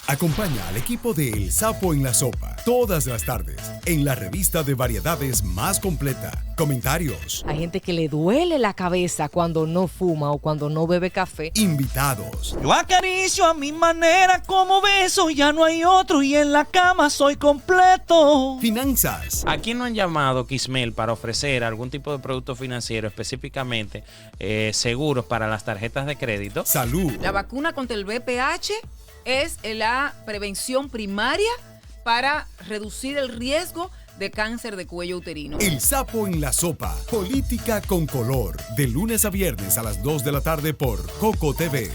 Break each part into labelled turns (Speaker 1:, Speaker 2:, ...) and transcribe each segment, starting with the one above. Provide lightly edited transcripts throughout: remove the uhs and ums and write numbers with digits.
Speaker 1: Acompaña al equipo de El Sapo en la Sopa todas las tardes en la revista de variedades más completa. Comentarios.
Speaker 2: Hay gente que le duele la cabeza cuando no fuma o cuando no bebe café.
Speaker 1: Invitados.
Speaker 3: Yo acaricio a mi manera, como beso, ya no hay otro y en la cama soy completo.
Speaker 1: Finanzas.
Speaker 4: ¿A quién no han llamado, Kismel, para ofrecer algún tipo de producto financiero, específicamente seguros para las tarjetas de crédito?
Speaker 1: Salud.
Speaker 5: La vacuna contra el VPH es la prevención primaria para reducir el riesgo de cáncer de cuello uterino.
Speaker 1: El Sapo en la Sopa. Política con color. De lunes a viernes a las 2 de la tarde por Coco TV.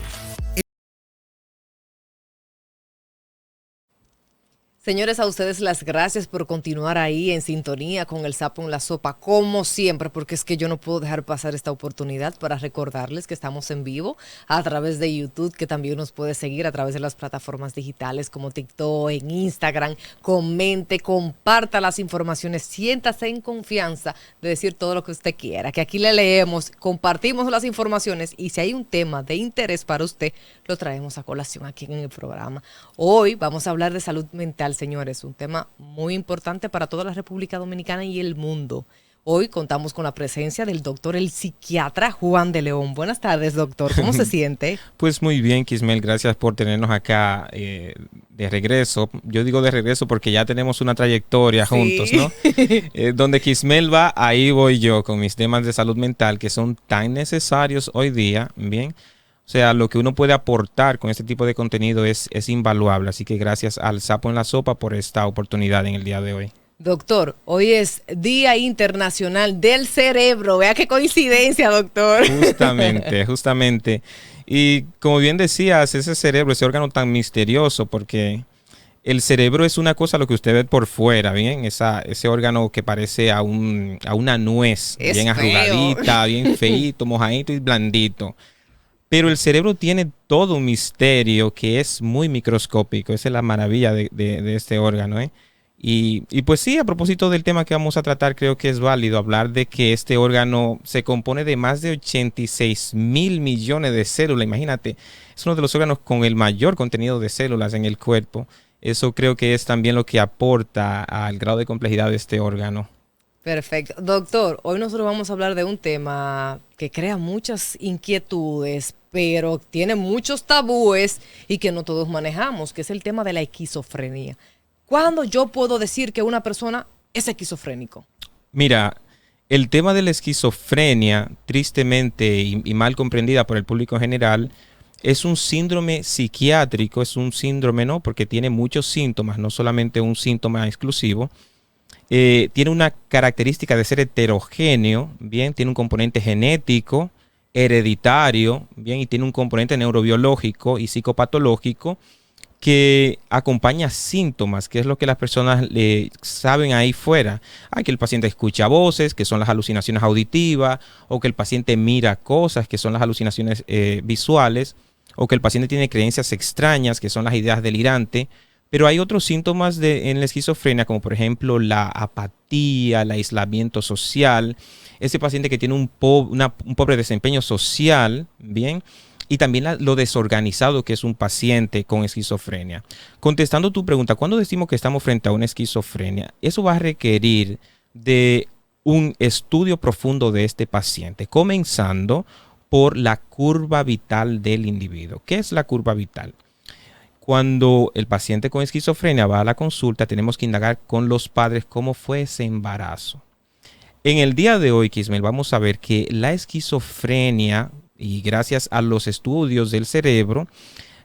Speaker 2: Señores, a ustedes las gracias por continuar ahí en sintonía con El Sapo en la Sopa, como siempre, porque es que yo no puedo dejar pasar esta oportunidad para recordarles que estamos en vivo a través de YouTube, que también nos puede seguir a través de las plataformas digitales como TikTok, en Instagram. Comente, comparta las informaciones, siéntase en confianza de decir todo lo que usted quiera, que aquí le leemos, compartimos las informaciones y si hay un tema de interés para usted, lo traemos a colación aquí en el programa. Hoy vamos a hablar de salud mental, señores, un tema muy importante para toda la República Dominicana y el mundo. Hoy contamos con la presencia del doctor, el psiquiatra Juan de León. Buenas tardes, doctor. ¿Cómo se siente?
Speaker 6: Pues muy bien, Kismel. Gracias por tenernos acá de regreso. Yo digo de regreso porque ya tenemos una trayectoria juntos, ¿no? Donde Kismel va, ahí voy yo con mis temas de salud mental que son tan necesarios hoy día, ¿bien? O sea, lo que uno puede aportar con este tipo de contenido es invaluable. Así que gracias al Sapo en la Sopa por esta oportunidad en el día de hoy.
Speaker 2: Doctor, hoy es Día Internacional del Cerebro. Vea qué coincidencia, doctor.
Speaker 6: Justamente. Y como bien decías, ese cerebro, ese órgano tan misterioso, porque el cerebro es una cosa lo que usted ve por fuera, ¿bien? Ese órgano que parece a una nuez,
Speaker 2: es
Speaker 6: bien
Speaker 2: feo.
Speaker 6: arrugadita, bien feíto, mojadito y blandito. Pero el cerebro tiene todo un misterio que es muy microscópico. Esa es la maravilla de este órgano, ¿eh? Y pues sí, a propósito del tema que vamos a tratar, creo que es válido hablar de que este órgano se compone de más de 86,000 millones de células. Imagínate, es uno de los órganos con el mayor contenido de células en el cuerpo. Eso creo que es también lo que aporta al grado de complejidad de este órgano.
Speaker 2: Perfecto. Doctor, hoy nosotros vamos a hablar de un tema que crea muchas inquietudes, pero tiene muchos tabúes y que no todos manejamos, que es el tema de la esquizofrenia. ¿Cuándo yo puedo decir que una persona es esquizofrénico?
Speaker 6: Mira, el tema de la esquizofrenia, tristemente y mal comprendida por el público en general, es un síndrome psiquiátrico, es un síndrome, ¿no? Porque tiene muchos síntomas, no solamente un síntoma exclusivo. Tiene una característica de ser heterogéneo, bien, tiene un componente genético, hereditario, bien, y tiene un componente neurobiológico y psicopatológico que acompaña síntomas, que es lo que las personas saben ahí fuera. Que el paciente escucha voces, que son las alucinaciones auditivas, o que el paciente mira cosas, que son las alucinaciones visuales, o que el paciente tiene creencias extrañas, que son las ideas delirantes. Pero hay otros síntomas en la esquizofrenia, como por ejemplo la apatía, el aislamiento social, ese paciente que tiene un pobre desempeño social, bien, y también lo desorganizado que es un paciente con esquizofrenia. Contestando tu pregunta, ¿cuándo decimos que estamos frente a una esquizofrenia? Eso va a requerir de un estudio profundo de este paciente, comenzando por la curva vital del individuo. ¿Qué es la curva vital? Cuando el paciente con esquizofrenia va a la consulta, tenemos que indagar con los padres cómo fue ese embarazo. En el día de hoy, Kismel, vamos a ver que la esquizofrenia, y gracias a los estudios del cerebro,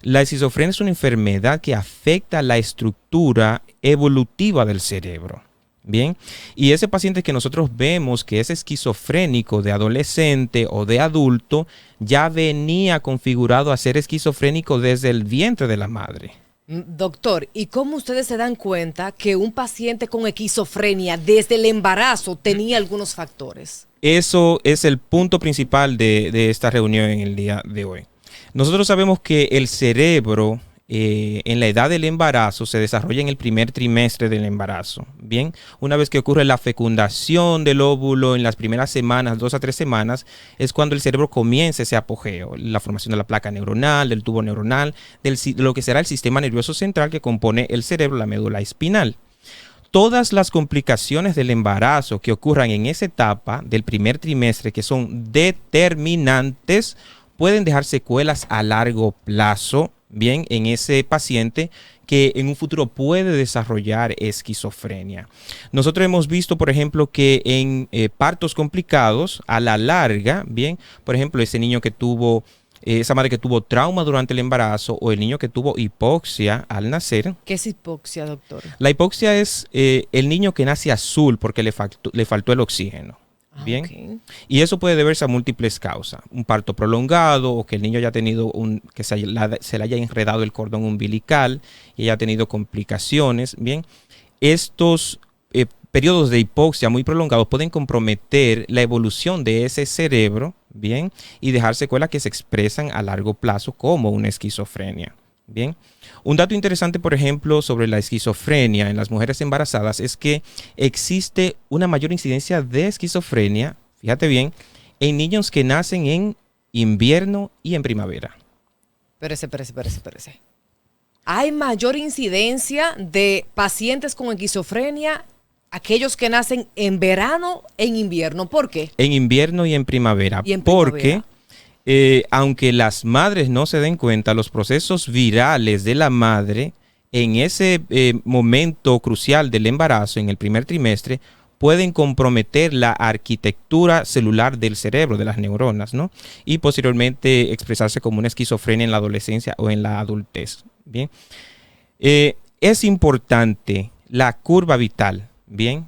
Speaker 6: la esquizofrenia es una enfermedad que afecta la estructura evolutiva del cerebro. Bien, y ese paciente que nosotros vemos que es esquizofrénico de adolescente o de adulto, ya venía configurado a ser esquizofrénico desde el vientre de la madre.
Speaker 2: Doctor, ¿y cómo ustedes se dan cuenta que un paciente con esquizofrenia desde el embarazo tenía algunos factores?
Speaker 6: Eso es el punto principal de esta reunión en el día de hoy. Nosotros sabemos que el cerebro en la edad del embarazo se desarrolla en el primer trimestre del embarazo. Bien, una vez que ocurre la fecundación del óvulo en las primeras semanas, 2 a 3 semanas, es cuando el cerebro comienza ese apogeo, la formación de la placa neuronal, del tubo neuronal, de lo que será el sistema nervioso central que compone el cerebro, la médula espinal. Todas las complicaciones del embarazo que ocurran en esa etapa del primer trimestre, que son determinantes, pueden dejar secuelas a largo plazo, bien, en ese paciente que en un futuro puede desarrollar esquizofrenia. Nosotros hemos visto, por ejemplo, que en partos complicados, a la larga, bien, por ejemplo, ese niño que tuvo esa madre que tuvo trauma durante el embarazo o el niño que tuvo hipoxia al nacer.
Speaker 2: ¿Qué es hipoxia, doctor?
Speaker 6: La hipoxia es el niño que nace azul porque le faltó el oxígeno. Bien.
Speaker 2: Okay.
Speaker 6: Y eso puede deberse a múltiples causas. Un parto prolongado o que el niño haya tenido que se le haya enredado el cordón umbilical y haya tenido complicaciones. Bien. Estos periodos de hipoxia muy prolongados pueden comprometer la evolución de ese cerebro, bien, y dejar secuelas que se expresan a largo plazo como una esquizofrenia. Bien. Un dato interesante, por ejemplo, sobre la esquizofrenia en las mujeres embarazadas es que existe una mayor incidencia de esquizofrenia, fíjate bien, en niños que nacen en invierno y en primavera.
Speaker 2: Espérese. Hay mayor incidencia de pacientes con esquizofrenia, aquellos que nacen en verano, en invierno. ¿Por qué?
Speaker 6: En invierno y en primavera. Porque aunque las madres no se den cuenta, los procesos virales de la madre en ese momento crucial del embarazo, en el primer trimestre, pueden comprometer la arquitectura celular del cerebro, de las neuronas, ¿no? Y posteriormente expresarse como una esquizofrenia en la adolescencia o en la adultez. Bien. Es importante la curva vital, bien,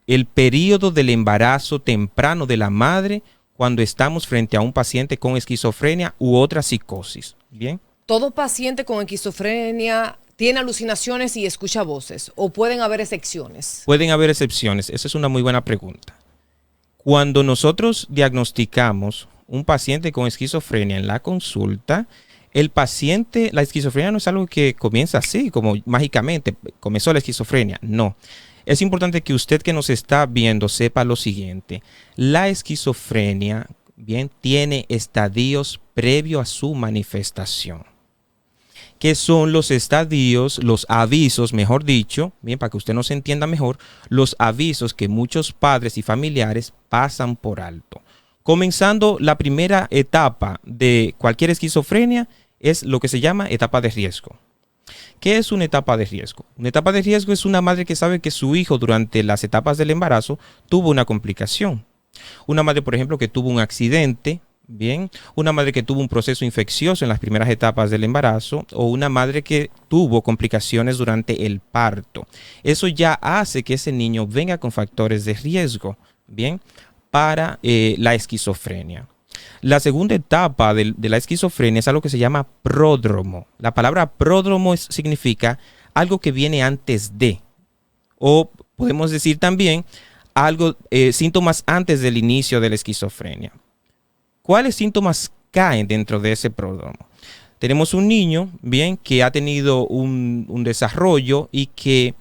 Speaker 6: el periodo del embarazo temprano de la madre cuando estamos frente a un paciente con esquizofrenia u otra psicosis. Bien.
Speaker 2: ¿Todo paciente con esquizofrenia tiene alucinaciones y escucha voces? ¿O pueden haber excepciones? Pueden haber excepciones.
Speaker 6: Esa es una muy buena pregunta. Cuando nosotros diagnosticamos un paciente con esquizofrenia en la consulta, el paciente, la esquizofrenia no es algo que comienza así, como mágicamente, comenzó la esquizofrenia. No. Es importante que usted que nos está viendo sepa lo siguiente. La esquizofrenia, bien, tiene estadios previo a su manifestación. ¿Qué son los estadios, los avisos, mejor dicho, bien, para que usted nos entienda mejor, los avisos que muchos padres y familiares pasan por alto? Comenzando la primera etapa de cualquier esquizofrenia es lo que se llama etapa de riesgo. ¿Qué es una etapa de riesgo? Una etapa de riesgo es una madre que sabe que su hijo durante las etapas del embarazo tuvo una complicación. Una madre, por ejemplo, que tuvo un accidente, bien, una madre que tuvo un proceso infeccioso en las primeras etapas del embarazo o una madre que tuvo complicaciones durante el parto. Eso ya hace que ese niño venga con factores de riesgo, bien, para la esquizofrenia. La segunda etapa de la esquizofrenia es algo que se llama pródromo. La palabra pródromo significa algo que viene antes de, o podemos decir también algo, síntomas antes del inicio de la esquizofrenia. ¿Cuáles síntomas caen dentro de ese pródromo? Tenemos un niño, bien, que ha tenido un desarrollo y que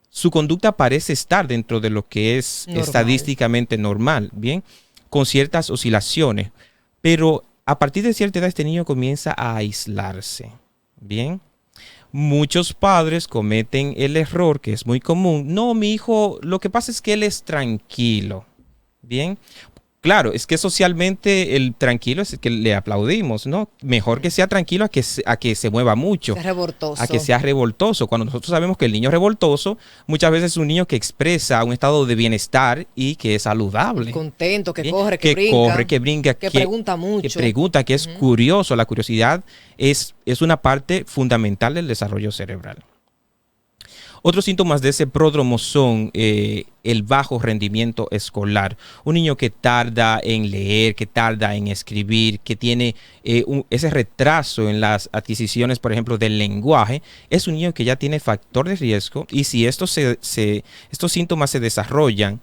Speaker 6: su conducta parece estar dentro de lo que es estadísticamente normal, bien, con ciertas oscilaciones. Pero a partir de cierta edad este niño comienza a aislarse, bien. Muchos padres cometen el error, que es muy común. No, mi hijo, lo que pasa es que él es tranquilo, bien. Claro, es que socialmente el tranquilo es el que le aplaudimos, ¿no? Mejor que sea tranquilo a que se mueva mucho.
Speaker 2: Sea revoltoso.
Speaker 6: A que sea revoltoso. Cuando nosotros sabemos que el niño revoltoso muchas veces es un niño que expresa un estado de bienestar y que es saludable.
Speaker 2: Contento, que
Speaker 6: ¿bien?
Speaker 2: corre, que brinca.
Speaker 6: Que
Speaker 2: pregunta mucho.
Speaker 6: Que pregunta, que es curioso. La curiosidad es una parte fundamental del desarrollo cerebral. Otros síntomas de ese pródromo son el bajo rendimiento escolar. Un niño que tarda en leer, que tarda en escribir, que tiene ese retraso en las adquisiciones, por ejemplo, del lenguaje, es un niño que ya tiene factor de riesgo. Y si estos síntomas se desarrollan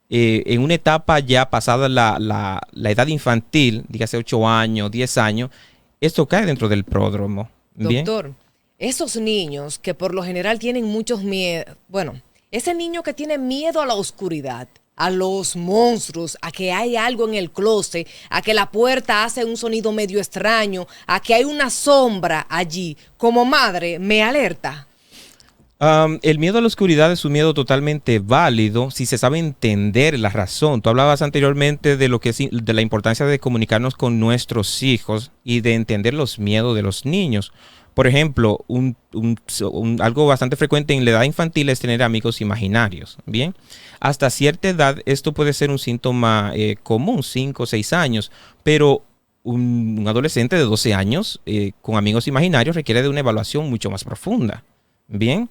Speaker 6: en una etapa ya pasada la edad infantil, dígase 8 años, 10 años, esto cae dentro del pródromo. ¿Bien?
Speaker 2: Doctor, esos niños que por lo general tienen muchos miedos, bueno, ese niño que tiene miedo a la oscuridad, a los monstruos, a que hay algo en el closet, a que la puerta hace un sonido medio extraño, a que hay una sombra allí, como madre, me alerta.
Speaker 6: El miedo a la oscuridad es un miedo totalmente válido si se sabe entender la razón. Tú hablabas anteriormente de lo que es de la importancia de comunicarnos con nuestros hijos y de entender los miedos de los niños. Por ejemplo, algo bastante frecuente en la edad infantil es tener amigos imaginarios. Bien, hasta cierta edad esto puede ser un síntoma común, 5 o 6 años, pero un adolescente de 12 años con amigos imaginarios requiere de una evaluación mucho más profunda. Bien,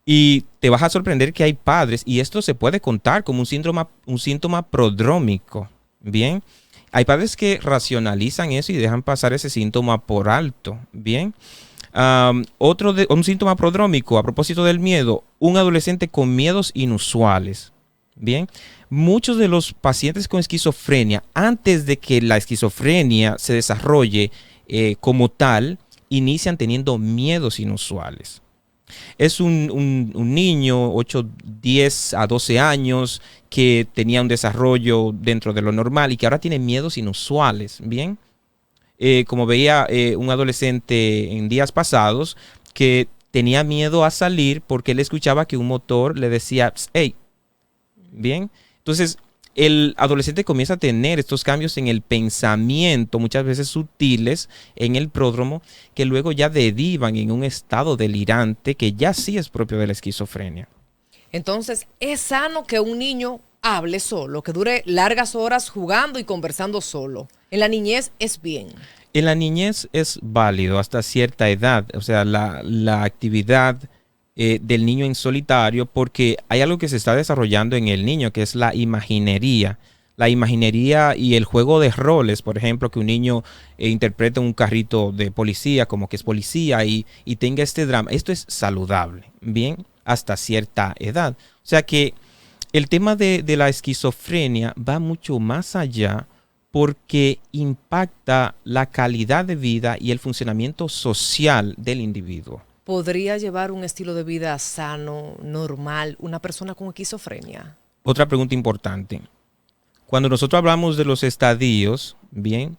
Speaker 6: y te vas a sorprender que hay padres, y esto se puede contar como un síntoma prodrómico. Bien, hay padres que racionalizan eso y dejan pasar ese síntoma por alto. Bien, un síntoma prodrómico a propósito del miedo, un adolescente con miedos inusuales. Bien, muchos de los pacientes con esquizofrenia, antes de que la esquizofrenia se desarrolle como tal, inician teniendo miedos inusuales. Es un niño, 8, 10 a 12 años, que tenía un desarrollo dentro de lo normal y que ahora tiene miedos inusuales, ¿bien? Como veía un adolescente en días pasados que tenía miedo a salir porque él escuchaba que un motor le decía, hey, ¿bien? Entonces, el adolescente comienza a tener estos cambios en el pensamiento, muchas veces sutiles, en el pródromo, que luego ya derivan en un estado delirante que ya sí es propio de la esquizofrenia.
Speaker 2: Entonces, es sano que un niño hable solo, que dure largas horas jugando y conversando solo. En la niñez es bien.
Speaker 6: En la niñez es válido hasta cierta edad, o sea, la actividad del niño en solitario, porque hay algo que se está desarrollando en el niño, que es la imaginería. La imaginería y el juego de roles, por ejemplo, que un niño interprete un carrito de policía como que es policía y tenga este drama. Esto es saludable, bien, hasta cierta edad. O sea que el tema de la esquizofrenia va mucho más allá porque impacta la calidad de vida y el funcionamiento social del individuo.
Speaker 2: ¿Podría llevar un estilo de vida sano, normal, una persona con esquizofrenia?
Speaker 6: Otra pregunta importante. Cuando nosotros hablamos de los estadios, bien,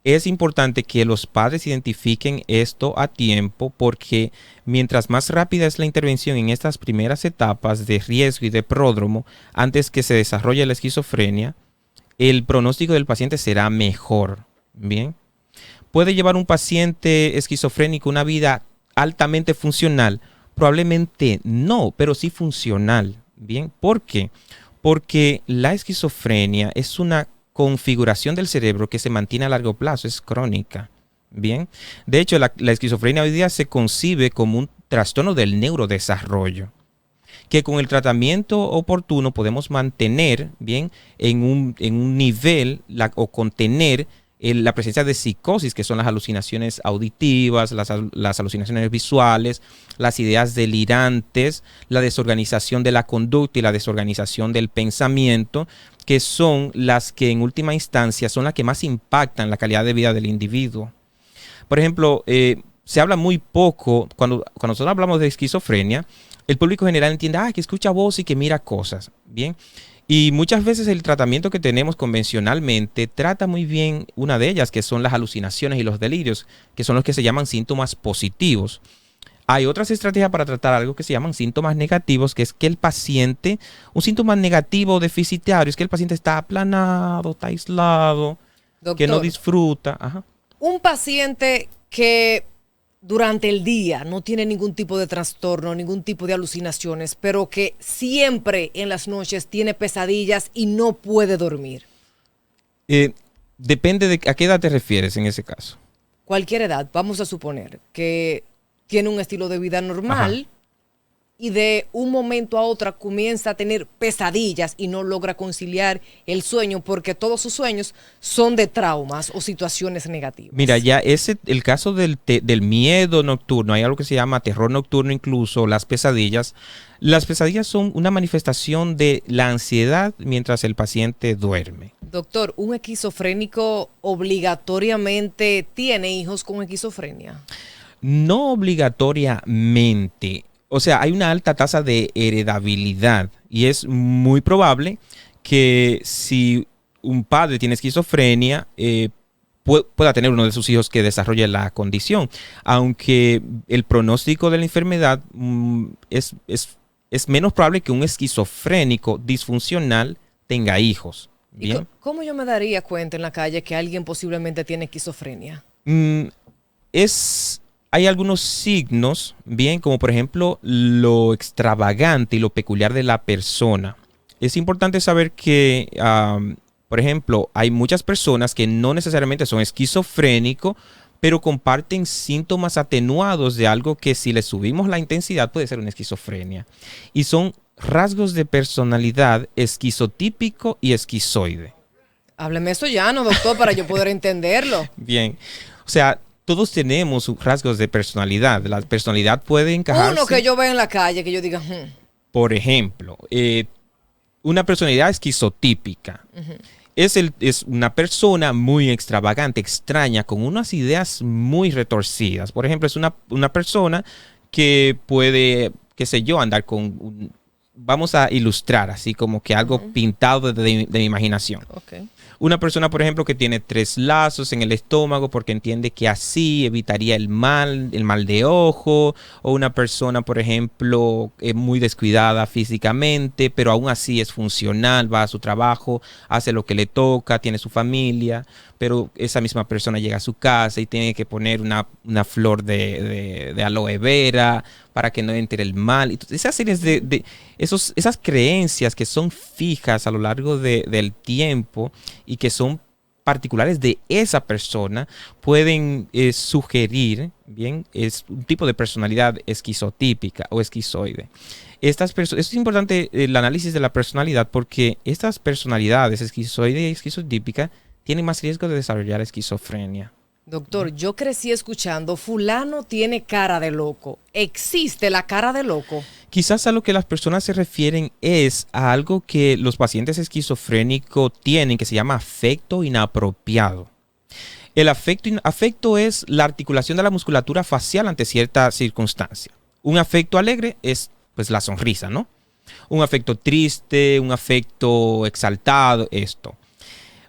Speaker 6: es importante que los padres identifiquen esto a tiempo porque mientras más rápida es la intervención en estas primeras etapas de riesgo y de pródromo, antes que se desarrolle la esquizofrenia, el pronóstico del paciente será mejor. Bien, ¿puede llevar un paciente esquizofrénico una vida altamente funcional? Probablemente no, pero sí funcional. Bien, ¿por qué? Porque la esquizofrenia es una configuración del cerebro que se mantiene a largo plazo, es crónica. Bien, de hecho la esquizofrenia hoy día se concibe como un trastorno del neurodesarrollo, que con el tratamiento oportuno podemos mantener bien en un nivel o contener la presencia de psicosis, que son las alucinaciones auditivas, las alucinaciones visuales, las ideas delirantes, la desorganización de la conducta y la desorganización del pensamiento, que son las que en última instancia son las que más impactan la calidad de vida del individuo. Por ejemplo, se habla muy poco, cuando nosotros hablamos de esquizofrenia, el público general entiende que escucha voz y que mira cosas, ¿bien? Y muchas veces el tratamiento que tenemos convencionalmente trata muy bien una de ellas, que son las alucinaciones y los delirios, que son los que se llaman síntomas positivos. Hay otras estrategias para tratar algo que se llaman síntomas negativos, que es que el paciente, un síntoma negativo deficitario, es que el paciente está aplanado, está aislado, doctor, que no disfruta. Ajá.
Speaker 2: Un paciente que durante el día no tiene ningún tipo de trastorno, ningún tipo de alucinaciones, pero que siempre en las noches tiene pesadillas y no puede dormir.
Speaker 6: Depende de a qué edad te refieres en ese caso.
Speaker 2: Cualquier edad, vamos a suponer que tiene un estilo de vida normal. Ajá. Y de un momento a otro comienza a tener pesadillas y no logra conciliar el sueño porque todos sus sueños son de traumas o situaciones negativas.
Speaker 6: Mira, ya el caso del miedo nocturno, hay algo que se llama terror nocturno, incluso las pesadillas. Las pesadillas son una manifestación de la ansiedad mientras el paciente duerme.
Speaker 2: Doctor, ¿un esquizofrénico obligatoriamente tiene hijos con esquizofrenia?
Speaker 6: No obligatoriamente. O sea, hay una alta tasa de heredabilidad y es muy probable que si un padre tiene esquizofrenia, pueda tener uno de sus hijos que desarrolle la condición. Aunque el pronóstico de la enfermedad es menos probable que un esquizofrénico disfuncional tenga hijos. ¿Bien?
Speaker 2: ¿Y cómo yo me daría cuenta en la calle que alguien posiblemente tiene esquizofrenia?
Speaker 6: Hay algunos signos, bien, como por ejemplo lo extravagante y lo peculiar de la persona. Es importante saber que, por ejemplo, hay muchas personas que no necesariamente son esquizofrénicos, pero comparten síntomas atenuados de algo que si le subimos la intensidad puede ser una esquizofrenia. Y son rasgos de personalidad esquizotípico y esquizoide.
Speaker 2: Hábleme eso ya, ¿no, doctor? Para yo poder entenderlo.
Speaker 6: Bien, o sea, todos tenemos rasgos de personalidad. La personalidad puede encajarse.
Speaker 2: Uno que yo vea en la calle, que yo diga...
Speaker 6: Por ejemplo, una personalidad esquizotípica. Es una persona muy extravagante, extraña, con unas ideas muy retorcidas. Por ejemplo, es una persona que puede, qué sé yo, andar con... Vamos a ilustrar así como que algo pintado de mi imaginación.
Speaker 2: Okay.
Speaker 6: Una persona, por ejemplo, que tiene 3 lazos en el estómago porque entiende que así evitaría el mal de ojo. O una persona, por ejemplo, muy descuidada físicamente, pero aún así es funcional, va a su trabajo, hace lo que le toca, tiene su familia. Pero esa misma persona llega a su casa y tiene que poner una flor de aloe vera para que no entre el mal. Entonces, esas series esas creencias que son fijas a lo largo del tiempo y que son particulares de esa persona pueden sugerir, bien, es un tipo de personalidad esquizotípica o esquizoide. Es importante el análisis de la personalidad porque estas personalidades esquizoide y esquizotípica tienen más riesgo de desarrollar esquizofrenia.
Speaker 2: Doctor, yo crecí escuchando, fulano tiene cara de loco. ¿Existe la cara de loco?
Speaker 6: Quizás a lo que las personas se refieren es a algo que los pacientes esquizofrénicos tienen, que se llama afecto inapropiado. El afecto es la articulación de la musculatura facial ante cierta circunstancia. Un afecto alegre es pues la sonrisa, ¿no? Un afecto triste, un afecto exaltado, esto.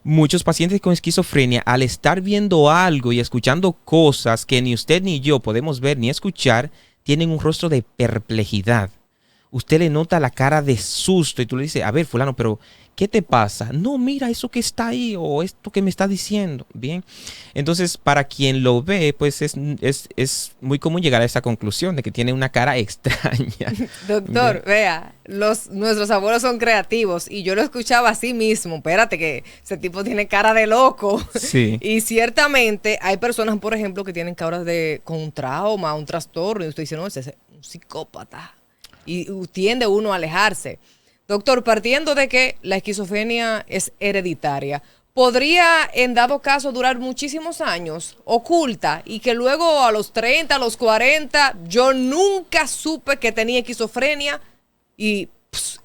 Speaker 6: Muchos pacientes con esquizofrenia, al estar viendo algo y escuchando cosas que ni usted ni yo podemos ver ni escuchar, tienen un rostro de perplejidad. Usted le nota la cara de susto y tú le dices, a ver, fulano, pero ¿qué te pasa? No, mira eso que está ahí o esto que me está diciendo. Bien, entonces para quien lo ve, pues es muy común llegar a esa conclusión de que tiene una cara extraña.
Speaker 2: Doctor, vea, nuestros abuelos son creativos y yo lo escuchaba así mismo. Espérate que ese tipo tiene cara de loco.
Speaker 6: Sí.
Speaker 2: Y ciertamente hay personas, por ejemplo, que tienen caras con un trauma, un trastorno y usted dice, no, ese es un psicópata. Y tiende uno a alejarse. Doctor, partiendo de que la esquizofrenia es hereditaria, ¿podría en dado caso durar muchísimos años oculta y que luego a los 30, a los 40, yo nunca supe que tenía esquizofrenia y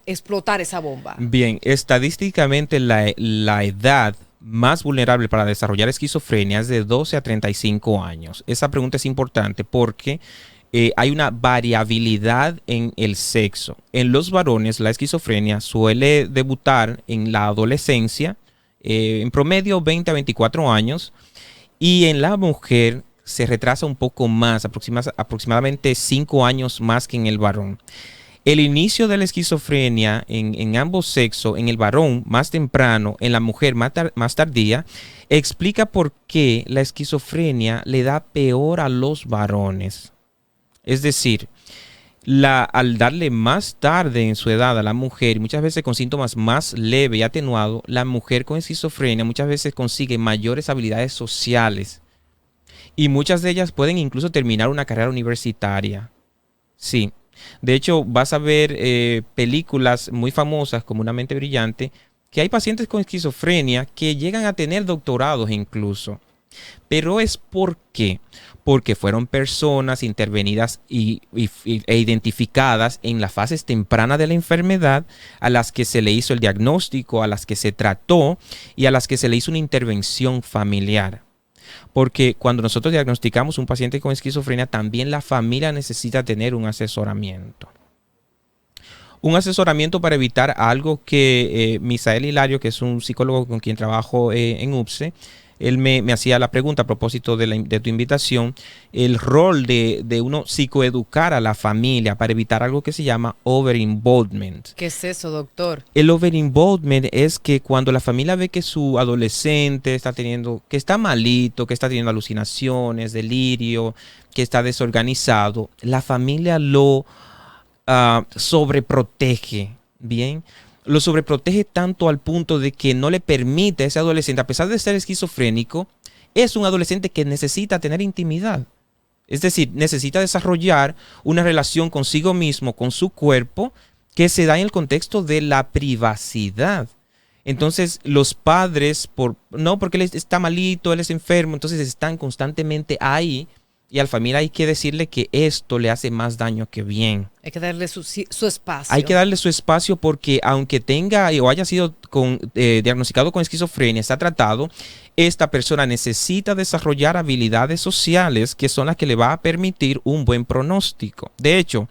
Speaker 2: explotar esa bomba?
Speaker 6: Bien, estadísticamente la edad más vulnerable para desarrollar esquizofrenia es de 12 a 35 años. Esa pregunta es importante porque hay una variabilidad en el sexo. En los varones, la esquizofrenia suele debutar en la adolescencia, en promedio 20 a 24 años, y en la mujer se retrasa un poco más, aproximadamente 5 años más que en el varón. El inicio de la esquizofrenia en ambos sexos, en el varón más temprano, en la mujer más tardía, explica por qué la esquizofrenia le da peor a los varones. Es decir, al darle más tarde en su edad a la mujer, muchas veces con síntomas más leves y atenuados, la mujer con esquizofrenia muchas veces consigue mayores habilidades sociales y muchas de ellas pueden incluso terminar una carrera universitaria. Sí, de hecho vas a ver películas muy famosas como Una mente brillante, que hay pacientes con esquizofrenia que llegan a tener doctorados incluso. Pero es ¿por qué? Porque fueron personas intervenidas e identificadas en las fases tempranas de la enfermedad, a las que se le hizo el diagnóstico, a las que se trató y a las que se le hizo una intervención familiar. porque cuando nosotros diagnosticamos un paciente con esquizofrenia, también la familia necesita tener un asesoramiento. Un asesoramiento para evitar algo que Misael Hilario, que es un psicólogo con quien trabajo en UPSE, él me hacía la pregunta a propósito de tu invitación, el rol de uno psicoeducar a la familia para evitar algo que se llama overinvolvement.
Speaker 2: ¿Qué es eso, doctor?
Speaker 6: El overinvolvement es que cuando la familia ve que su adolescente que está malito, que está teniendo alucinaciones, delirio, que está desorganizado, la familia lo sobreprotege, ¿bien? Lo sobreprotege tanto al punto de que no le permite a ese adolescente, a pesar de ser esquizofrénico, es un adolescente que necesita tener intimidad. Es decir, necesita desarrollar una relación consigo mismo, con su cuerpo, que se da en el contexto de la privacidad. Entonces, los padres, no porque él está malito, él es enfermo, entonces están constantemente ahí. Y a la familia hay que decirle que esto le hace más daño que bien.
Speaker 2: Hay que darle su espacio.
Speaker 6: Hay que darle su espacio porque aunque tenga o haya sido diagnosticado con esquizofrenia, está tratado, esta persona necesita desarrollar habilidades sociales que son las que le va a permitir un buen pronóstico. De hecho,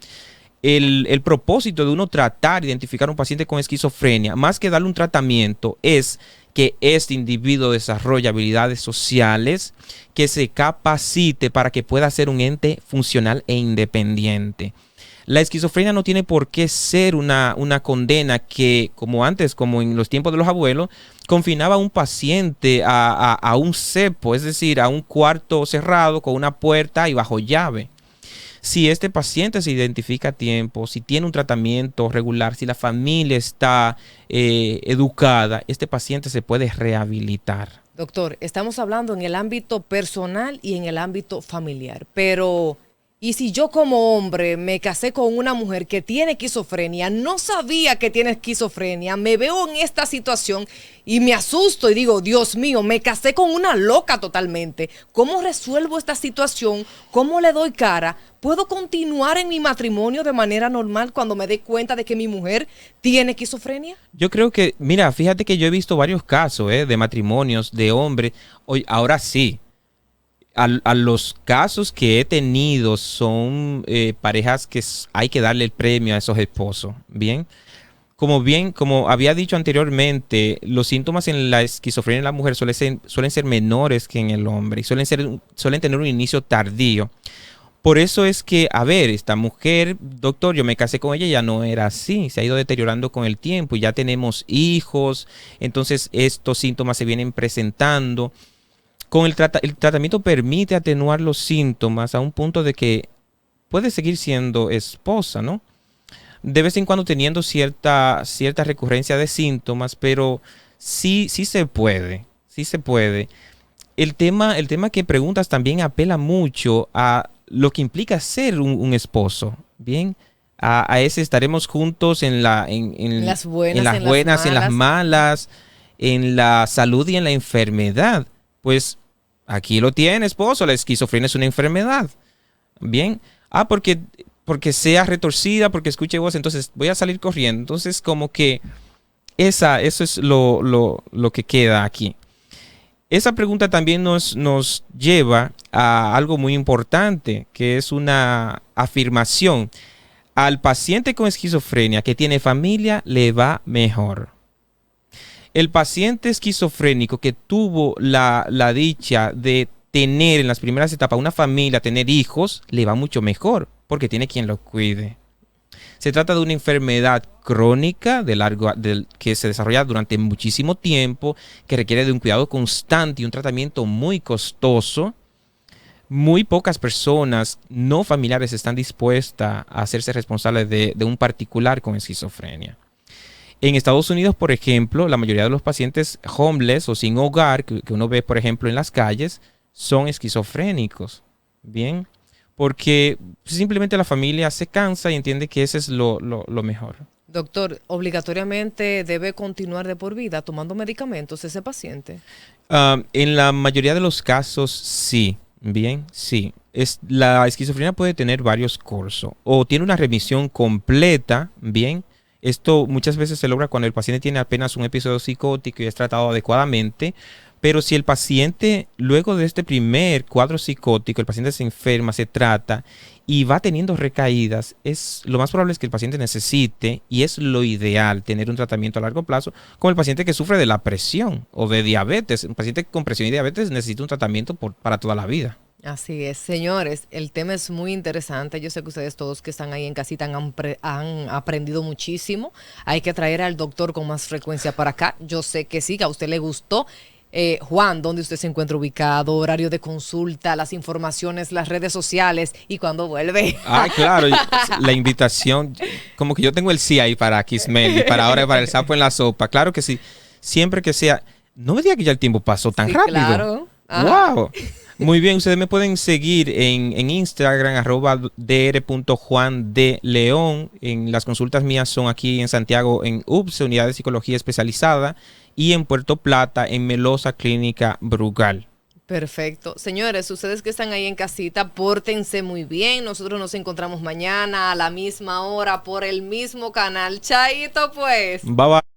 Speaker 6: el propósito de uno tratar de identificar a un paciente con esquizofrenia, más que darle un tratamiento, es que este individuo desarrolle habilidades sociales, que se capacite para que pueda ser un ente funcional e independiente. La esquizofrenia no tiene por qué ser una condena que, como antes, como en los tiempos de los abuelos, confinaba a un paciente a un cepo, es decir, a un cuarto cerrado con una puerta y bajo llave. Si este paciente se identifica a tiempo, si tiene un tratamiento regular, si la familia está educada, este paciente se puede rehabilitar.
Speaker 2: Doctor, estamos hablando en el ámbito personal y en el ámbito familiar, pero ¿y si yo como hombre me casé con una mujer que tiene esquizofrenia, no sabía que tiene esquizofrenia, me veo en esta situación y me asusto y digo, Dios mío, me casé con una loca totalmente? ¿Cómo resuelvo esta situación? ¿Cómo le doy cara? ¿Puedo continuar en mi matrimonio de manera normal cuando me dé cuenta de que mi mujer tiene esquizofrenia?
Speaker 6: Yo creo que, mira, fíjate que yo he visto varios casos de matrimonios de hombres. Hoy, ahora sí. A los casos que he tenido son parejas que hay que darle el premio a esos esposos. Bien, como había dicho anteriormente, los síntomas en la esquizofrenia en la mujer suelen ser menores que en el hombre y suelen tener un inicio tardío. Por eso es que, a ver, esta mujer, doctor, yo me casé con ella, ya no era así, se ha ido deteriorando con el tiempo y ya tenemos hijos, entonces estos síntomas se vienen presentando. Con el tratamiento permite atenuar los síntomas a un punto de que puede seguir siendo esposa, ¿no? De vez en cuando teniendo cierta recurrencia de síntomas, pero sí se puede, sí se puede. El tema que preguntas también apela mucho a lo que implica ser un esposo, ¿bien? A ese estaremos juntos en las buenas, en las malas, en la salud y en la enfermedad. Pues aquí lo tiene, esposo, la esquizofrenia es una enfermedad. Bien. Porque sea retorcida, porque escuche voz, entonces voy a salir corriendo. Entonces, como que eso es lo que queda aquí. Esa pregunta también nos lleva a algo muy importante, que es una afirmación. Al paciente con esquizofrenia que tiene familia, le va mejor. El paciente esquizofrénico que tuvo la dicha de tener en las primeras etapas una familia, tener hijos, le va mucho mejor porque tiene quien lo cuide. Se trata de una enfermedad crónica que se desarrolla durante muchísimo tiempo, que requiere de un cuidado constante y un tratamiento muy costoso. Muy pocas personas no familiares están dispuestas a hacerse responsables de un particular con esquizofrenia. En Estados Unidos, por ejemplo, la mayoría de los pacientes homeless o sin hogar que uno ve, por ejemplo, en las calles, son esquizofrénicos. Bien, porque simplemente la familia se cansa y entiende que ese es lo mejor.
Speaker 2: Doctor, ¿obligatoriamente debe continuar de por vida tomando medicamentos ese paciente?
Speaker 6: En la mayoría de los casos, sí. Bien, sí. La esquizofrenia puede tener varios cursos. O tiene una remisión completa, bien. Esto muchas veces se logra cuando el paciente tiene apenas un episodio psicótico y es tratado adecuadamente. Pero si el paciente, luego de este primer cuadro psicótico, el paciente se enferma, se trata y va teniendo recaídas, lo más probable es que el paciente necesite, y es lo ideal, tener un tratamiento a largo plazo, como el paciente que sufre de la presión o de diabetes. Un paciente con presión y diabetes necesita un tratamiento para toda la vida.
Speaker 2: Así es, señores, el tema es muy interesante. Yo sé que ustedes todos que están ahí en casita han aprendido muchísimo. Hay que traer al doctor con más frecuencia para acá. Yo sé que sí, que a usted le gustó. Juan, ¿dónde usted se encuentra ubicado? Horario de consulta, las informaciones, las redes sociales y cuándo vuelve.
Speaker 6: Ah, claro, la invitación, como que yo tengo el sí ahí para Kismel y para ahora para el sapo en la sopa. Claro que sí, siempre que sea. No me diga que ya el tiempo pasó tan
Speaker 2: Sí,
Speaker 6: rápido.
Speaker 2: claro.
Speaker 6: ¡Wow! Muy bien, ustedes me pueden seguir en Instagram, @dr.juandeleón. En las consultas mías son aquí en Santiago, en UPS, Unidad de Psicología Especializada, y en Puerto Plata, en Melosa Clínica Brugal.
Speaker 2: Perfecto. Señores, ustedes que están ahí en casita, pórtense muy bien. Nosotros nos encontramos mañana a la misma hora por el mismo canal. Chaito, pues.
Speaker 6: Bye bye.